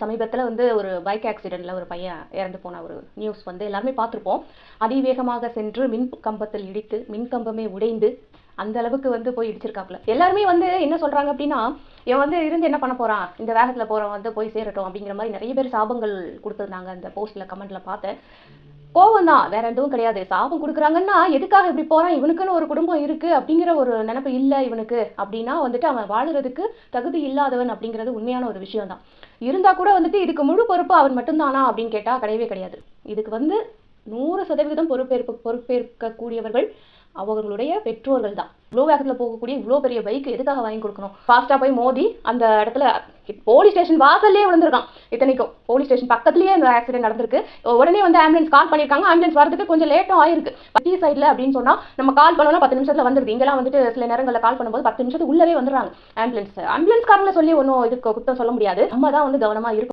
சமீபத்தில் வந்து ஒரு பைக் ஆக்சிடென்ட்ல ஒரு பையன் இறந்து போன ஒரு நியூஸ் வந்து எல்லாருமே பார்த்துருப்போம். அதிவேகமாக சென்று மின் கம்பத்தில் இடித்து மின் கம்பமே உடைந்து அந்த அளவுக்கு வந்து போய் இடிச்சிருக்காப்புல. எல்லாருமே வந்து என்ன சொல்றாங்க அப்படின்னா, இவன் வந்து இருந்து என்ன பண்ண போறான், இந்த வேகத்துல போறவன் வந்து போய் சேரட்டும் அப்படிங்கிற மாதிரி நிறைய பேர் சாபங்கள் கொடுத்துருந்தாங்க. அந்த போஸ்ட்ல கமெண்ட்ல பார்த்தேன். கோவம் தான், வேற எதுவும் கிடையாது. சாபம் கொடுக்குறாங்கன்னா எதுக்காக இப்படி போறான், இவனுக்குன்னு ஒரு குடும்பம் இருக்கு அப்படிங்கிற ஒரு நினைப்பு இல்லை இவனுக்கு அப்படின்னா வந்துட்டு அவன் வாழுறதுக்கு தகுதி இல்லாதவன் அப்படிங்கிறது உண்மையான ஒரு விஷயம் தான். இருந்தா கூட வந்துட்டு இதுக்கு முழு பொறுப்பு அவன் மட்டும்தானா அப்படின்னு கேட்டா கிடையவே கிடையாது. இதுக்கு வந்து 100% பொறுப்பேற்கக்கூடியவர்கள் அவர்களுடைய பெற்றோர்கள் தான். இவ்வளோ வேகத்தில் போகக்கூடிய இவ்வளோ பெரிய பைக் எதுக்காக வாங்கி கொடுக்கணும்? ஃபாஸ்ட்டாக போய் மோதி அந்த இடத்துல போலீஸ் ஸ்டேஷன் வாசல்லே விழுந்திருக்கான். இத்தனைக்கும் போலீஸ் ஸ்டேஷன் பக்கத்துலேயே அந்த ஆக்சிடென்ட் நடந்திருக்கு. உடனே வந்து ஆம்புலன்ஸ் கால் பண்ணியிருக்காங்க. ஆம்புலன்ஸ் வரதுக்கு கொஞ்சம் லேட்டும் ஆயிருக்கு. பட்டி சைடில் அப்படின்னு சொன்னால் நம்ம கால் பண்ணோம்னா 10 நிமிஷத்தில் வந்துருது. இங்கெல்லாம் வந்துட்டு சில நேரங்களில் கால் பண்ணும்போது 10 நிமிஷத்துக்கு உள்ளவே வந்துடுறாங்க ஆம்புலன்ஸ்காரங்களை சொல்லி ஒன்றும் இதுக்கு குத்தம் சொல்ல முடியாது. நம்ம தான் வந்து கவனமாக இருக்கும்.